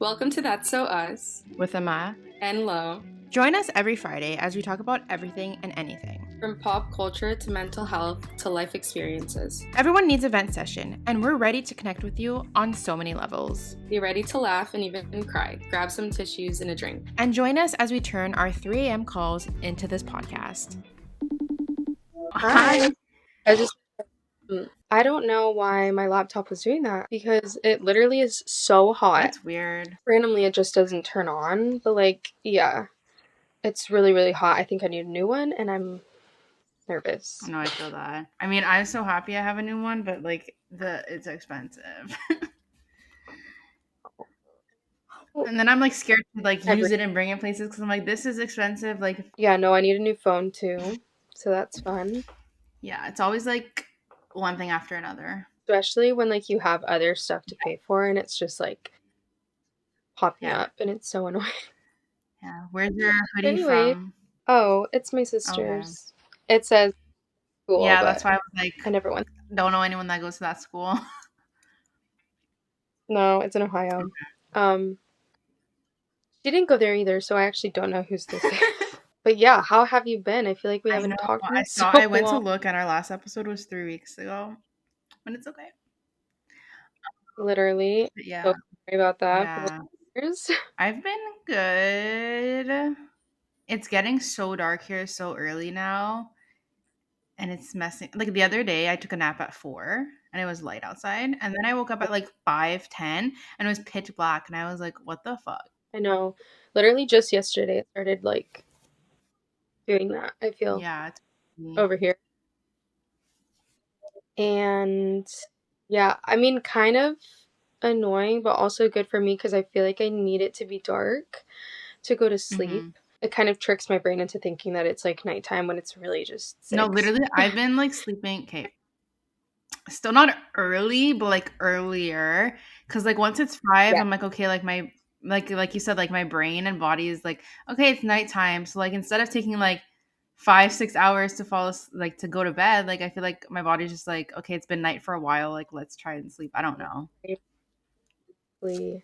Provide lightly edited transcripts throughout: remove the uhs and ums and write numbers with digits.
Welcome to That's So Us with Ama and Lo. Join us every Friday as we talk about everything and anything. From pop culture to mental health to life experiences. Everyone needs a vent session, and we're ready to connect with you on so many levels. Be ready to laugh and even cry. Grab some tissues and a drink. And join us as we turn our 3 a.m. calls into this podcast. Hi. I don't know why my laptop was doing that because it literally is so hot. That's weird. Randomly, it just doesn't turn on, but yeah, it's really, really hot. I think I need a new one, and I'm nervous. No, I feel that. I mean, I'm so happy I have a new one, but it's expensive. And then I'm scared to use it and bring it places because I'm like, this is expensive. Yeah, no, I need a new phone too, so that's fun. Yeah, it's always one thing after another. Especially when you have other stuff to pay for and it's just popping up and it's so annoying. Yeah, where's your hoodie from? Oh, it's my sister's. Okay. It says school. Yeah, that's why I was I never went. Don't know anyone that goes to that school. No, it's in Ohio. Okay. She didn't go there either, so I actually don't know who's this is. But yeah, how have you been? I feel like we haven't talked in so long. I went to look and our last episode was 3 weeks ago. But it's okay. Literally. Yeah. So sorry about that. Yeah. I've been good. It's getting so dark here so early now. And it's messing. The other day, I took a nap at 4 and it was light outside. And then I woke up at 5:10 and it was pitch black. And I was like, what the fuck? I know. Literally just yesterday, it started doing that, I feel. Yeah. Over here. And yeah, I mean, kind of annoying, but also good for me because I feel like I need it to be dark to go to sleep. Mm-hmm. It kind of tricks my brain into thinking that it's nighttime when it's really just 6. No, literally, I've been sleeping. Okay, still not early, but earlier. Because once it's 5, yeah. I'm okay. My you said, my brain and body is okay, it's nighttime. So instead of taking 5-6 hours to fall to go to bed, I feel like my body's just okay, it's been night for a while. Let's try and sleep. I don't know. Wait,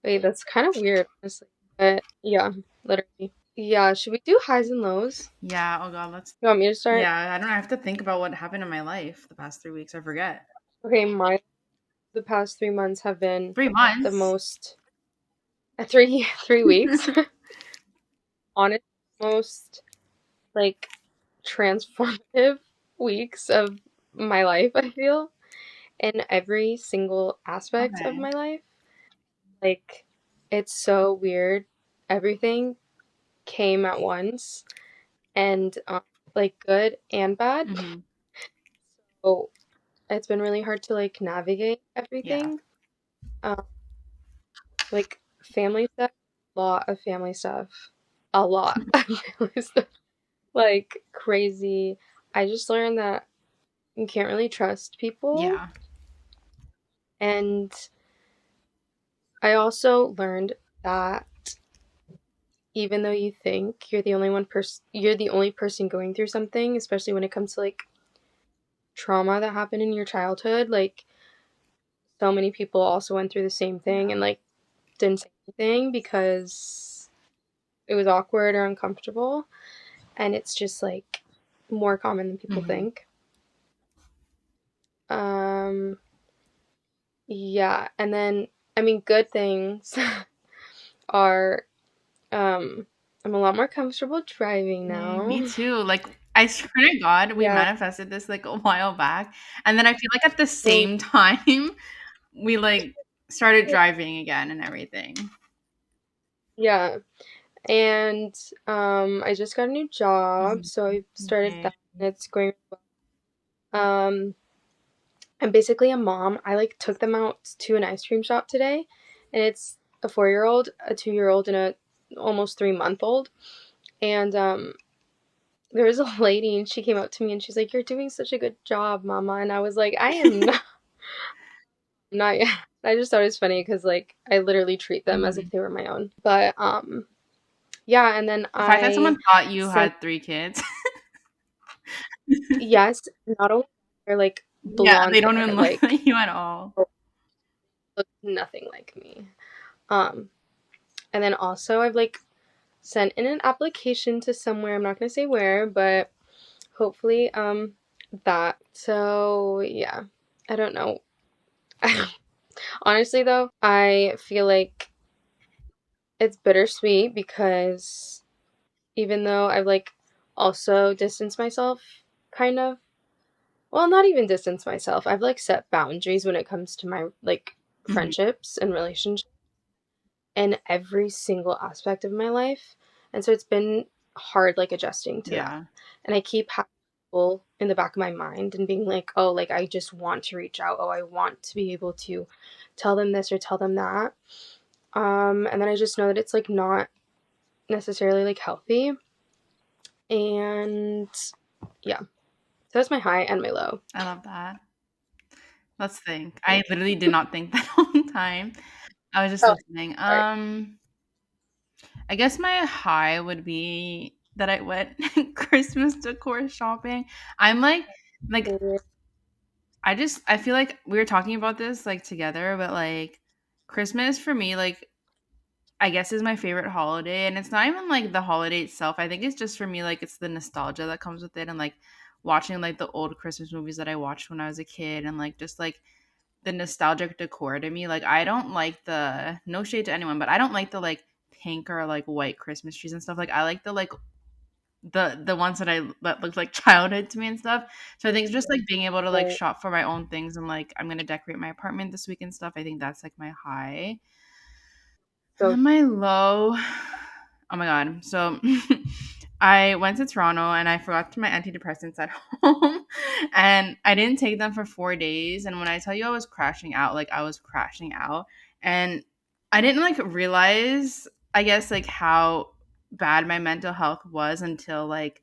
that's kind of weird, honestly. But yeah, literally. Yeah, should we do highs and lows? Yeah, oh god, let's. You want me to start? Yeah, I don't know. I have to think about what happened in my life the past 3 weeks. I forget. Okay, the past 3 months have been 3 months. The most 3 weeks. Honestly, most transformative weeks of my life, I feel, in every single aspect of my life. It's so weird. Everything came at once, and good and bad. Mm-hmm. So it's been really hard to navigate everything. Yeah. Family stuff, a lot of family stuff. Crazy. I just learned that you can't really trust people. Yeah. And I also learned that even though you think you're the only person going through something, especially when it comes to trauma that happened in your childhood, so many people also went through the same thing and didn't say anything because it was awkward or uncomfortable, and it's just more common than people think. Yeah, and then I mean, good things are I'm a lot more comfortable driving now. Me too. I swear to God, we manifested this a while back, and then I feel at the same time we started driving again and everything. Yeah, and I just got a new job, so I started that, and it's going well. I'm basically a mom. I took them out to an ice cream shop today, and it's a 4-year-old, a 2-year-old, and a almost 3-month-old, and there was a lady, and she came up to me, and she's like, "You're doing such a good job, Mama," and I was like, "I am not yet." I just thought it was funny because I literally treat them as if they were my own. But yeah, and then the fact that someone thought you had 3 kids. Yes, not only they're blonde. Yeah, they don't even look like you at all. Look nothing like me. And then also I've like sent in an application to somewhere. I'm not gonna say where, but hopefully that. So yeah, I don't know. Honestly though, I feel like it's bittersweet because even though I've like also distanced myself kind of, well, not even distance myself. I've like set boundaries when it comes to my like Mhm. friendships and relationships in every single aspect of my life. And so it's been hard like adjusting to that. Yeah. And I keep having people in the back of my mind and being like, oh, like I just want to reach out. Oh, I want to be able to tell them this or tell them that. And then I just know that it's like not necessarily like healthy. And yeah. So that's my high and my low. I love that. Let's think. I literally did not think that whole time. I was just Oh, listening. sorry. I guess my high would be that I went Christmas decor shopping. I'm like I feel like we were talking about this like together, but like Christmas for me, like I guess is my favorite holiday. And it's not even like the holiday itself. I think it's just for me, like it's the nostalgia that comes with it and like watching like the old Christmas movies that I watched when I was a kid and like just like the nostalgic decor to me. Like I don't like the no shade to anyone, but I don't like the like pink or like white Christmas trees and stuff. Like I like the like the ones that looked like childhood to me and stuff. So I think it's just like being able to like Right. shop for my own things and like I'm gonna decorate my apartment this week and stuff. I think that's like my high. And So then my low, oh my god. So I went to Toronto and I forgot my antidepressants at home and I didn't take them for 4 days. And when I tell you I was crashing out, like I was crashing out. And I didn't like realize, I guess, like how bad my mental health was until like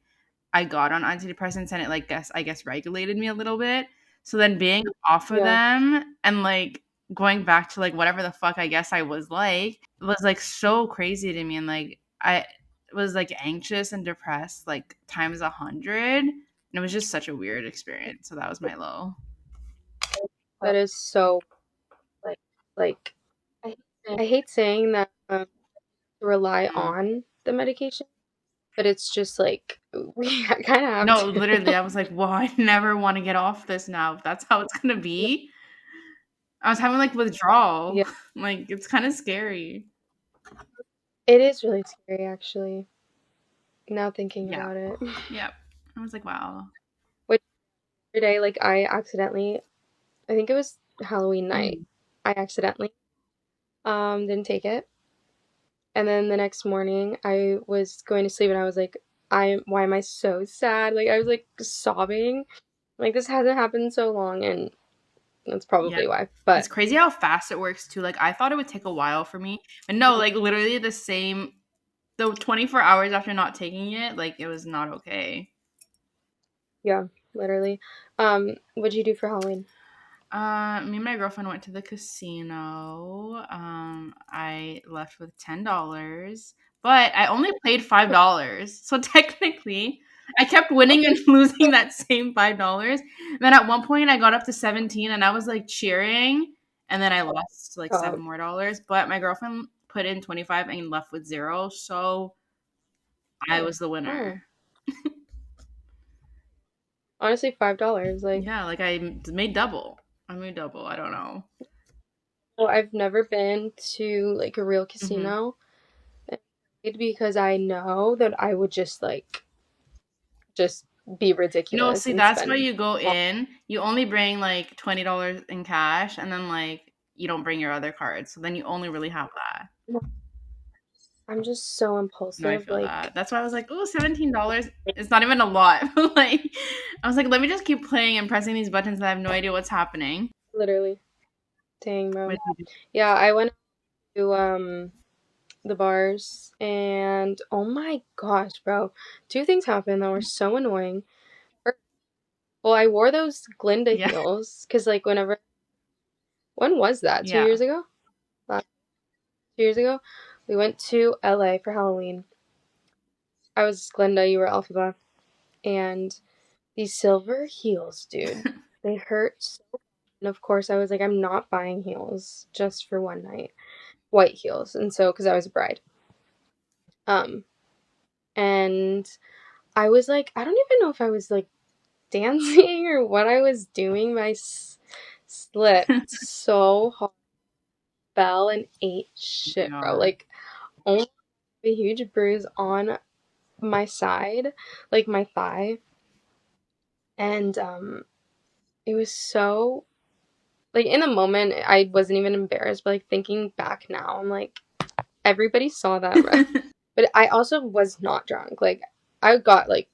I got on antidepressants and it like I guess regulated me a little bit. So then being off of yeah, them and like going back to like whatever the fuck I guess I was like so crazy to me and like I was like anxious and depressed like times 100 and it was just such a weird experience. So that was my low. that is so like I hate saying that rely Mm. on the medication, but it's just like we kind of have No, to. literally, I was like, "Well, I never want to get off this now. If that's how it's gonna be." I was having like withdrawal. Yeah, Like it's kind of scary. it is really scary actually. Now thinking Yeah. about it, Yep. I was like, wow. which today like I accidentally, I think it was Halloween night, Mhm. I accidentally didn't take it, and then the next morning I was going to sleep and I was like, I why am I so sad? Like I was like sobbing, like this hasn't happened in so long, and that's Yeah. probably why. It's But crazy how fast it works too. Like I thought it would take a while for me. But no, like literally the 24 hours after not taking it, like it was not okay. yeah, literally. What'd you do for Halloween? Me and my girlfriend went to the casino. I left with $10, but I only played $5. So technically, I kept winning and losing that same $5. Then at one point, I got up to 17, and I was like cheering, and then I lost like Oh, $7 more. But my girlfriend put in 25 and left with zero, so I was the oh, winner. honestly, $5. Like, Yeah, like I made double. I made double. I don't know. well, I've never been to like a real Hmm. casino because I know that I would just be No, ridiculous see, and that's why spend you go all. in. You only bring like $20 in cash, and then like you don't bring your other cards. So then you only really have that. I'm just so No, I impulsive. feel Like, that. That's why I was like, oh, $17. It's not even a lot. Like, I was like, let me just keep playing and pressing these buttons. I have no idea what's happening. literally, dang, What bro. did you do? Yeah, I went to the bars and oh my gosh, bro, two things happened that were so annoying. Well, I wore those Glinda Yeah, heels because like whenever, when was that? Two yeah. years ago? Last 2 years ago, we went to LA for Halloween. I was Glinda, you were Elphaba, and these silver heels, dude, they hurt so. And of course, I was like, I'm not buying heels just for one night. white heels, and so because I was a bride. And I was like, I don't even know if I was like dancing or what I was doing, but I slipped so hard, fell and ate shit, bro. God. Like, only a huge bruise on my side, like my thigh, and it was so like in the moment I wasn't even embarrassed, but like thinking back now, I'm like, everybody saw that, right? But I also was not drunk. Like, I got like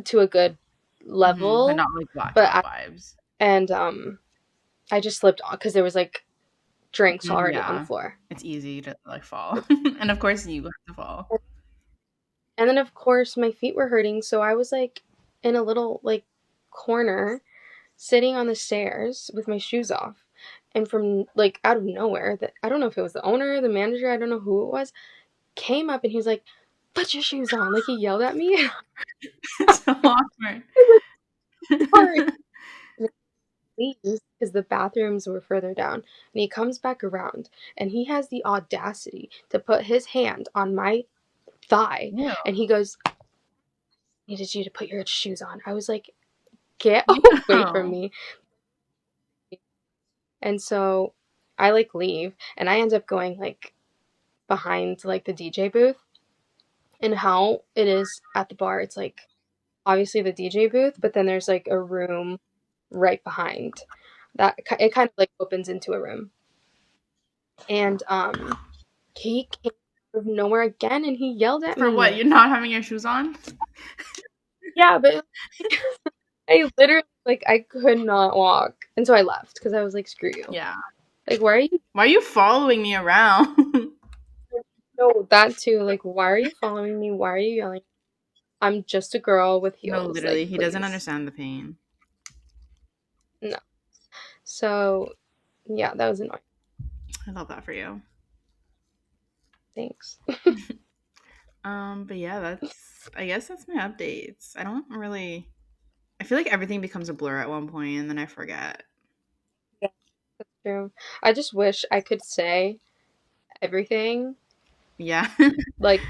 to a good But level, not like but blackout vibes. and I just slipped on because there was like drinks already on the Yeah. floor. It's easy to like fall. And of course you have to fall. And then of course my feet were hurting, so I was like in a little like corner sitting on the stairs with my shoes off. And from like out of nowhere, that I don't know if it was the owner, the manager, I don't know who it was, came up and he was like, "Put your shoes on!" Like he yelled at me. It's so awkward. Sorry. Leaves because the bathrooms were further down. And he comes back around and he has the audacity to put his hand on my thigh Ew. and he goes, "Needed you to put your shoes on." I was like, "Get away from Ew. me." And so I like leave and I end up going like behind like the DJ booth. And how it is at the bar, it's like obviously the DJ booth, but then there's like a room right behind that it kind of like opens into a room. And he came out of nowhere again and he yelled at For what? me. You're not having your shoes on? Yeah, but I literally like I could not walk. And so I left because I was like, screw you. Yeah. Like, why are you Why are you following me around? no that too, like why are you following me? Why are you yelling? I'm just a girl with No, heels, like literally, he doesn't please. understand the pain. No. So yeah, that was annoying. I love that for you. Thanks. But yeah, I guess that's my updates. I feel like everything becomes a blur at one point and then I forget. Yeah, that's true. I just wish I could say everything. Yeah. Like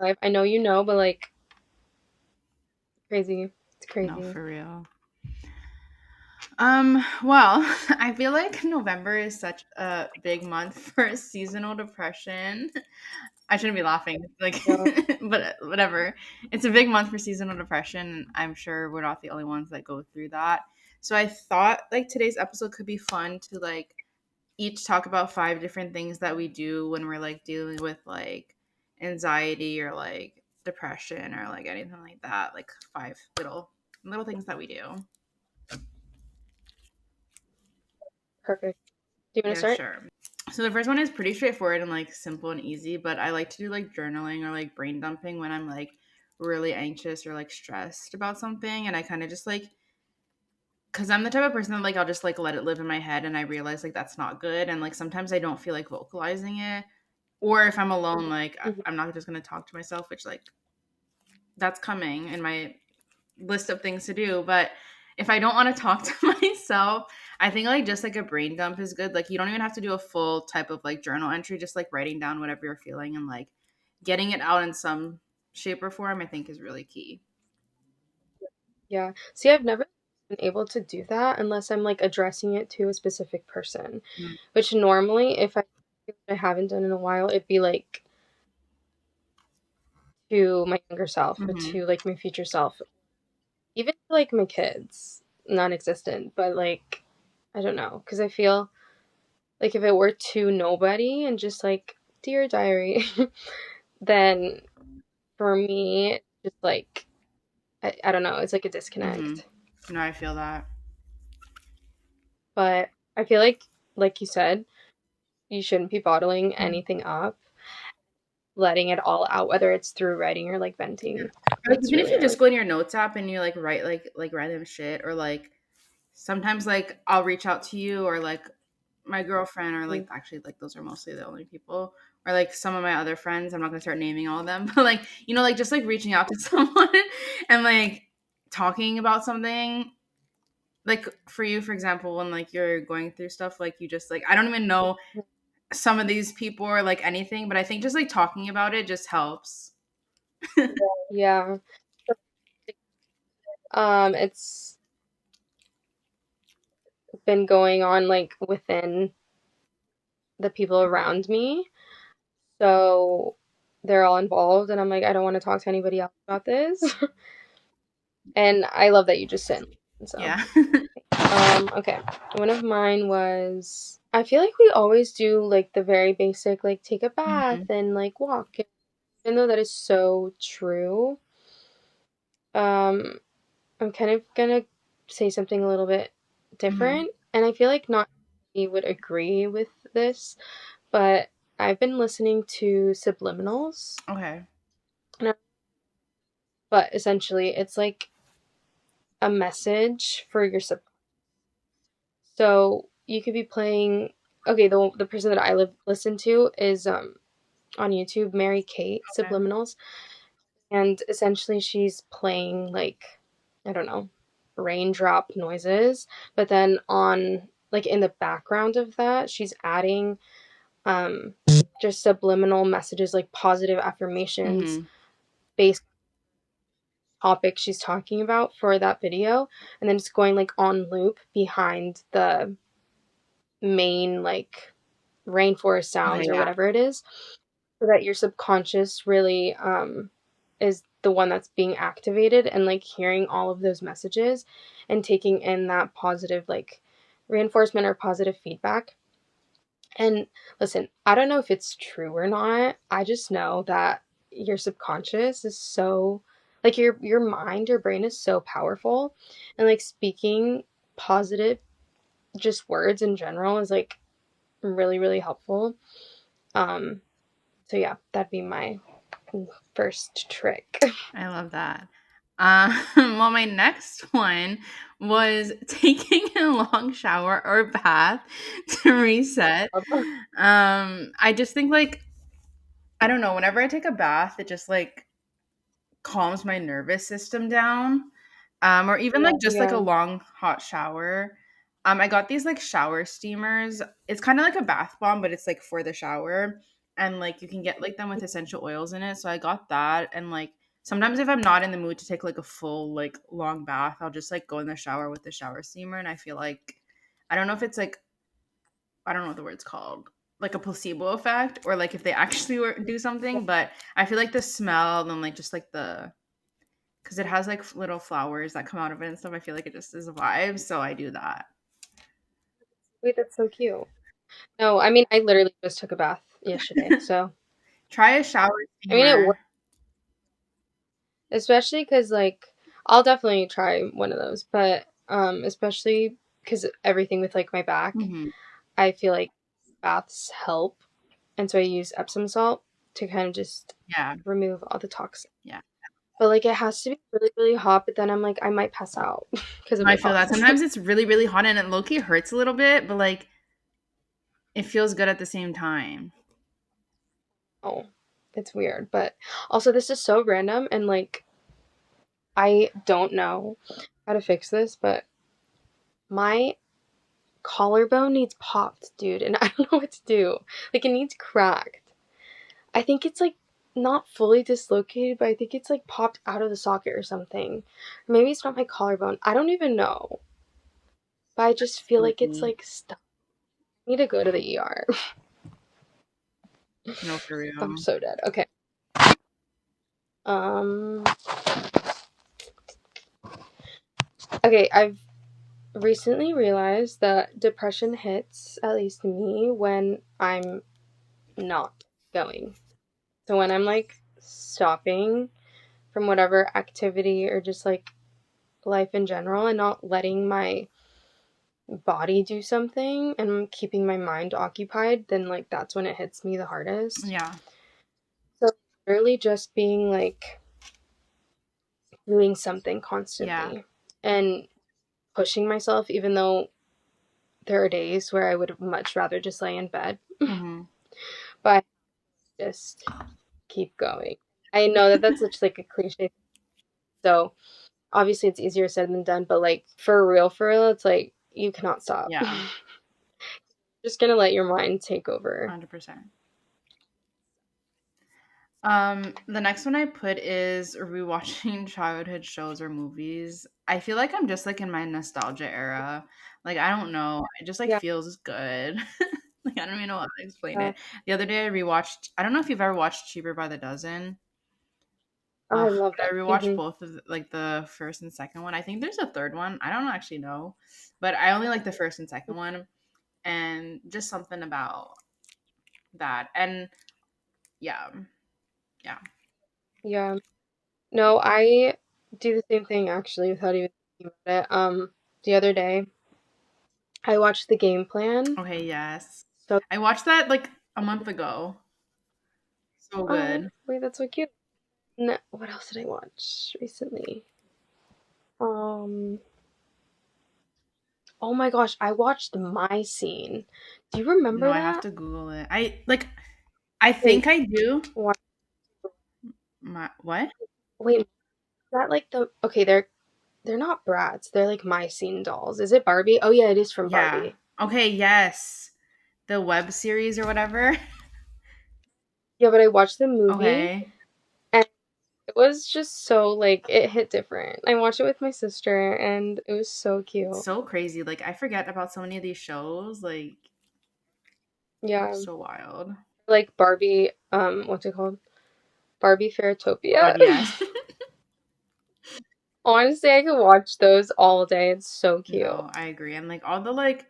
I know you know, but like crazy. It's No, crazy. for real. Well, I feel like November is such a big month for seasonal depression. I shouldn't be laughing, like, So but whatever. It's a big month for seasonal depression. I'm sure we're not the only ones that go through that. So I thought like today's episode could be fun to like each talk about 5 different things that we do when we're like dealing with like anxiety or like depression or like anything like that. Like 5 little things that we do. perfect. Do you want to Yeah, start? sure. So the first one is pretty straightforward and like simple and easy, but I like to do like journaling or like brain dumping when I'm like really anxious or like stressed about something. And I kind of just like, because I'm the type of person that like I'll just like let it live in my head and I realize like that's not good. And like sometimes I don't feel like vocalizing it. Or if I'm alone, like Mm-hmm. I'm not just going to talk to myself, which like that's coming in my list of things to do. But if I don't want to talk to myself, I think like just like a brain dump is good. Like you don't even have to do a full type of like journal entry, just like writing down whatever you're feeling and like getting it out in some shape or form, I think is really key. Yeah. See, I've never been able to do that unless I'm like addressing it to a specific person, Mm. which normally, if I haven't done in a while, it'd be like to my younger self or Mm-hmm. to like my future self, even to, like my kids, non-existent, but like I don't know, because I feel like if it were to nobody and just like dear diary, then for me, it's just like I don't know, it's like a Mm-hmm. disconnect. No, I feel that. But I feel like you said, you shouldn't be bottling anything up, letting it all out, whether it's through writing or like venting. Like That's even if really you just really go in your notes app and you like write like random shit or like sometimes like I'll reach out to you or like my girlfriend or like actually like those are mostly the only people or like some of my other friends. I'm not gonna start naming all of them, but like like just like reaching out to someone and like talking about something. Like for you, for example, when like you're going through stuff, like you just like I don't even know some of these people or like anything, but I think just like talking about it just helps. Yeah. It's been going on like within the people around me. So they're all involved and I'm like, I don't want to talk to anybody else about this. And I love that you just sit and listen, Yeah. so okay. One of mine was I feel like we always do like the very basic, like take a bath Mhm. and like walk. Even though that is so true, um, I'm kind of gonna say something a little bit Mhm. different. And I feel like not everybody would agree with this, but I've been listening to subliminals. Okay. But essentially, it's like a message for your sub. So you could be playing. Okay, the person that I listen to is on YouTube, Mary Kate Okay. Subliminals, and essentially she's playing like I don't know raindrop noises, but then on like in the background of that, she's adding um just subliminal messages like positive affirmations Mhm. based topic she's talking about for that video, and then it's going like on loop behind the main like rainforest Okay, sounds or yeah. whatever it is, so that your subconscious really is the one that's being activated and like hearing all of those messages and taking in that positive like reinforcement or positive feedback. And listen, I don't know if it's true or not. I just know that your subconscious is so like your mind, your brain is so powerful, and like speaking positive just words in general is like really really helpful. Um so yeah, that'd be my first trick. I love that. Well, my next one was taking a long shower or bath to reset. I just think like I don't know, whenever I take a bath, it just like calms my nervous system down. Or even like just like a Yeah. long hot shower. I got these like shower steamers. It's kind of like a bath bomb, but it's like for the shower. And like you can get like them with essential oils in it. So I got that. And like sometimes if I'm not in the mood to take like a full like long bath, I'll just like go in the shower with the shower steamer. And I feel like I don't know if it's like I don't know what the word's called, like a placebo effect, or like if they actually do something. But I feel like the smell and like just like the because it has like little flowers that come out of it and stuff. I feel like it just is a vibe, so I do that. Wait, that's so cute. No, I mean I literally just took a bath yesterday, so Try a shower I mean it steamer. works, especially because like I'll definitely try one of those, but especially because everything with like my back, Hmm. I feel like baths help, and so I use Epsom salt to kind of just Yeah, remove all the toxins. yeah. But like it has to be really really hot, but then I'm like I might pass out because of I the feel that hot. sometimes it's really, really hot and it low key hurts a little bit, but like it feels good at the same time. Oh, it's weird, but also this is so random and like I don't know how to fix this, but my collarbone needs popped, dude, and I don't know what to do. Like it needs cracked. I think it's like not fully dislocated, but I think it's like popped out of the socket or something. Or maybe it's not my collarbone. I don't even know. But I just feel like it's Spooky. like stuck. I need to go to the ER. No, for I'm real. so dead. Okay. Um okay, I've recently realized that depression hits at least me when I'm not going. So when I'm like stopping from whatever activity or just like life in general and not letting my body do something and keeping my mind occupied, then like that's when it hits me the hardest. Yeah, So literally just being like doing something yeah. constantly and pushing myself, even though there are days where I would much rather just lay in bed, Hmm. but I just keep going. I know that that's such like a cliche. So obviously it's easier said than done, but like for real, it's like you cannot stop. Yeah. just gonna let your mind take over. 100%. The next one I put is rewatching childhood shows or movies. I feel like I'm just like in my nostalgia era. Like I don't know, it just like Yeah, feels good. Like I don't even know how to explain yeah. it. The other day I rewatched. I don't know if you've ever watched Cheaper by the Dozen. Oh, I love I that. rewatched both of like the first and second one. I think there's a third one. I don't actually know, but I only like the first and second one, and just something about that. And yeah, yeah. Yeah. No, I do the same thing actually without even thinking about it. The other day I watched The Game Plan. Okay, yes. So, I watched that like a month ago. So oh, good. wait, that's so cute. What else did I watch recently? Um, oh my gosh, I watched My Scene. Do you No, remember I have that? to Google it. I think Wait, I do. what? My what? Wait, is that like okay, they're not brats. They're like My Scene dolls. Is it Barbie? Oh yeah, it is from Yeah. Barbie. Okay, yes. The web series or whatever. Yeah, but I watched the movie Okay. and it was just so like it hit different. I watched it with my sister and it was so It's cute. so crazy. Like I forget about so many of these shows. Like Yeah, so wild. like Barbie. What's it called? Barbie God, Fairytopia. yes. Honestly, I could watch those all day. It's so cute. No, I agree. And like all the like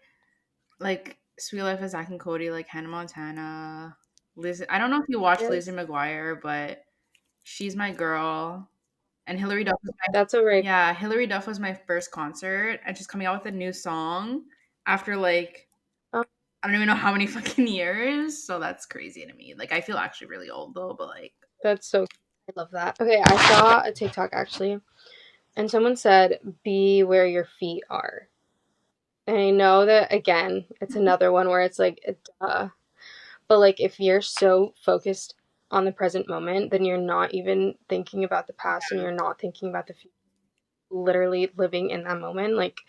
Sweet Life of Zack and Cody, like Hannah Montana, Liz. I don't know if you watch Lizzie Yes, McGuire, but she's my girl. And Hillary Duff was my that's a right. yeah, Hillary Duff was my first concert, and she's coming out with a new song after like Um, I don't even know how many fucking years. So that's crazy to me. Like I feel actually really old though, but like that's so. I love that. Okay, I saw a TikTok actually, and someone said, "Be where your feet are." And I know that again, it's another one where it's like, duh. But like, if you're so focused on the present moment, then you're not even thinking about the past, and you're not thinking about the future. Literally living in that moment. Like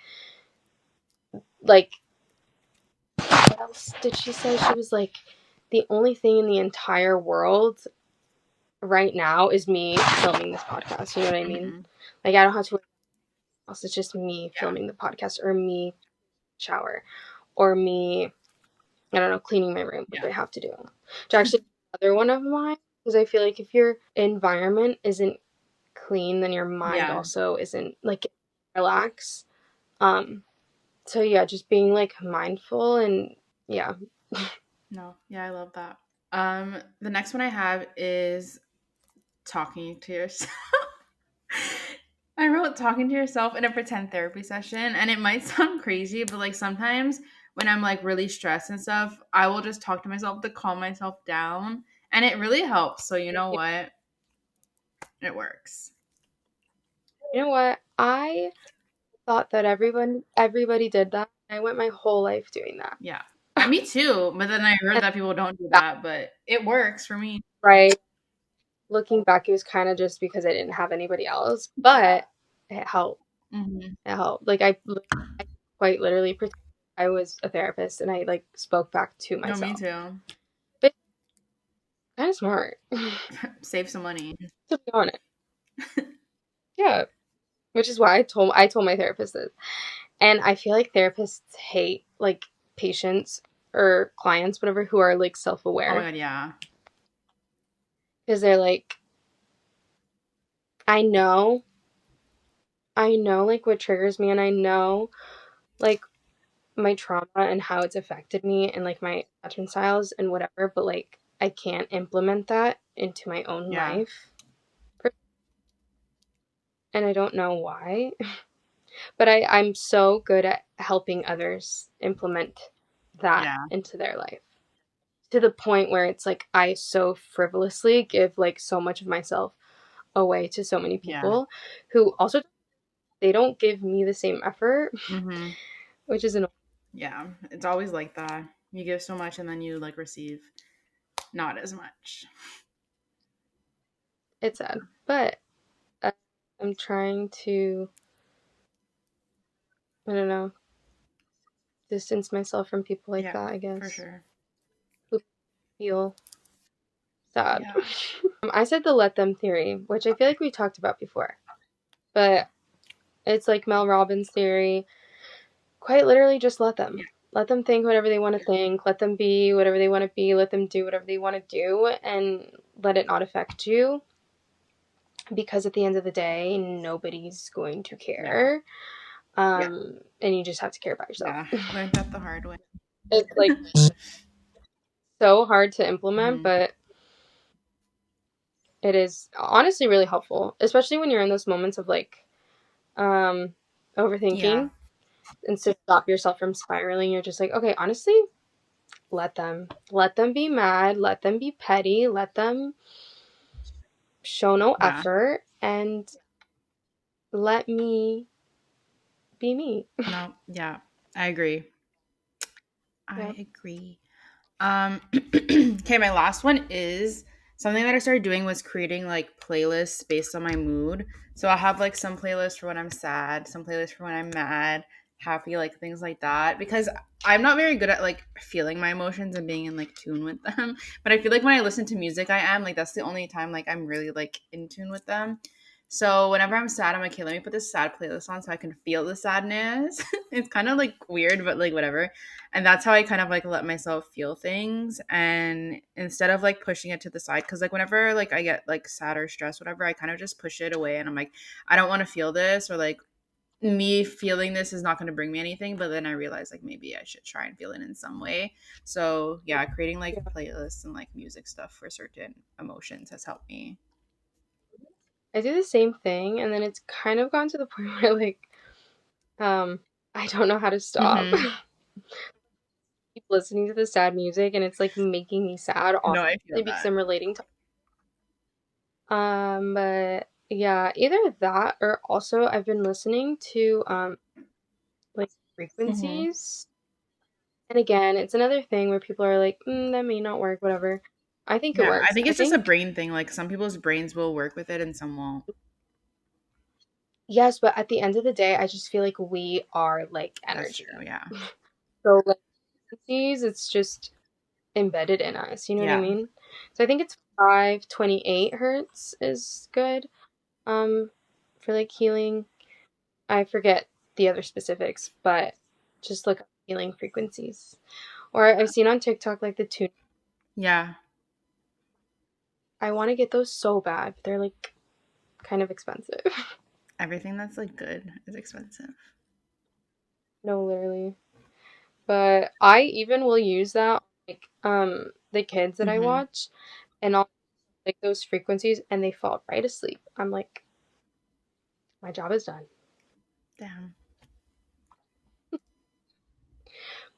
what else did she say? She was like, the only thing in the entire world right now is me filming this podcast. You know what I mean? mhm, Like I don't have to worry about else. It's just me yeah, filming the podcast or me shower or me, I don't know, cleaning my room, which yeah, I have to do. Which actually another one of mine because I feel like if your environment isn't clean, then your mind yeah. also isn't like relax. Um so yeah, just being like mindful and yeah. No, yeah, I love that. The next one I have is talking to yourself. I wrote talking to yourself in a pretend therapy session, and it might sound crazy, but like sometimes when I'm like really stressed and stuff, I will just talk to myself to calm myself down, and it really helps. So you know what? It works. You know what? I thought that everybody did that. I went my whole life doing that. Yeah. Me too. But then I heard And that people don't do that that, but it works for me. right. Looking back, it was kind of just because I didn't have anybody else, Yeah. but it helped. Hmm. It helped. Like I quite literally pretended I was a therapist and I like spoke back to No, me myself. too. But kind of smart, Save some money. to be honest. Yeah, which is why I told my therapist this. And I feel like therapists hate like patients or clients, whatever, who are like self Oh my aware god, yeah. because they're like, I know, I know like what triggers me, and I know like my trauma and how it's affected me and like my attachment styles and whatever, but like I can't implement that into my own Yeah. life. And I don't know why, but I'm so good at helping others implement that Yeah. into their life to the point where it's like I so frivolously give like so much of myself away to so many Yeah. people who also they don't give me the same effort, Hmm. which is annoying. Yeah. It's always like that. You give so much and then you like receive not as much. It's sad, but uh, I'm trying to, I don't know, distance myself from people like that, I guess. For sure. Who feel sad. Yeah. I said the let them theory, which I feel like we talked about before. But it's like Mel Robbins' theory. Quite literally, just let them. Let them think whatever they want to think. Let them be whatever they want to be. Let them do whatever they want to do. And let it not affect you. Because at the end of the day, nobody's going to care. And you just have to care about yourself. Yeah, learned that the hard way. It's like so hard to implement, but it is honestly really helpful, especially when you're in those moments of like overthinking. And to stop yourself from spiraling, you're just like, okay, honestly, let them be mad, let them be petty, let them show no effort, and let me be me. No, yeah, I agree. I agree. Okay, my last one is something that I started doing was creating like playlists based on my mood. So I'll have like some playlists for when I'm sad, some playlists for when I'm mad, happy, like things like that. Because I'm not very good at like feeling my emotions and being in like tune with them. But I feel like when I listen to music, I am like that's the only time like I'm really like in tune with them. So whenever I'm sad, I'm like, okay, let me put this sad playlist on so I can feel the sadness. It's kind of like weird, but like whatever. And that's how I kind of like let myself feel things. And instead of like pushing it to the side, because like whenever like I get like sad or stressed, whatever, I kind of just push it away and I'm like, I don't want to feel this, or like me feeling this is not going to bring me anything. But then I realize like maybe I should try and feel it in some way. So yeah, creating like playlists and like music stuff for certain emotions has helped me. I do the same thing, and then it's kind of gone to the point where like I don't know how to stop. Keep listening to the sad music, and it's like making me sad, No, honestly, I feel because that. I'm relating to but yeah, either that or also I've been listening to like frequencies. And again, it's another thing where people are like, that may not work, whatever. I think it Yeah, I works. think I it's just a think, brain thing. Like some people's brains will work with it and some won't. yes, but at the end of the day, I just feel like we are like That's energy. true. Yeah. So like frequencies, it's just embedded in us. You know what I Yeah. mean? So I think it's 528 hertz is good for like healing. I forget the other specifics, but just look up healing frequencies. Or I've seen on TikTok like the tune. Yeah. I want to get those so bad, but they're like kind of expensive. Everything that's like good is expensive. No, literally. But I even will use that like the kids that I watch, and I'll like those frequencies and they fall right asleep. I'm like, my job is done. Damn.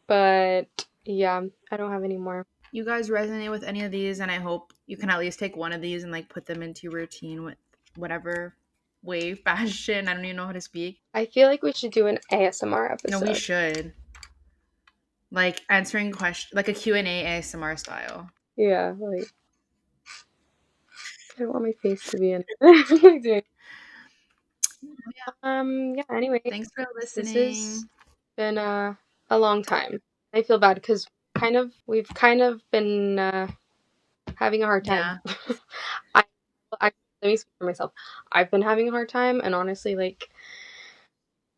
But yeah, I don't have any more. You guys resonate with any of these, and I hope you can at least take one of these and like put them into your routine with whatever way, fashion. I don't even know how to speak. I feel like we should do an ASMR No, we episode. should. Like answering questions, like a Q&A ASMR style. Yeah, like I don't want my face to be in it. Yeah, anyway, Thanks for this has listening. been a long time. I feel bad because we've kind of been having a hard time. Yeah. I, I let me speak for myself. I've been having a hard time, and honestly, like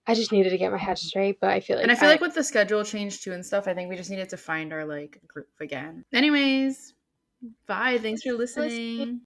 I just needed to get my head straight. But I feel And I like feel like with the schedule change too and stuff, I think we just needed to find our like group again. Anyways, bye. Thanks for listening. listening.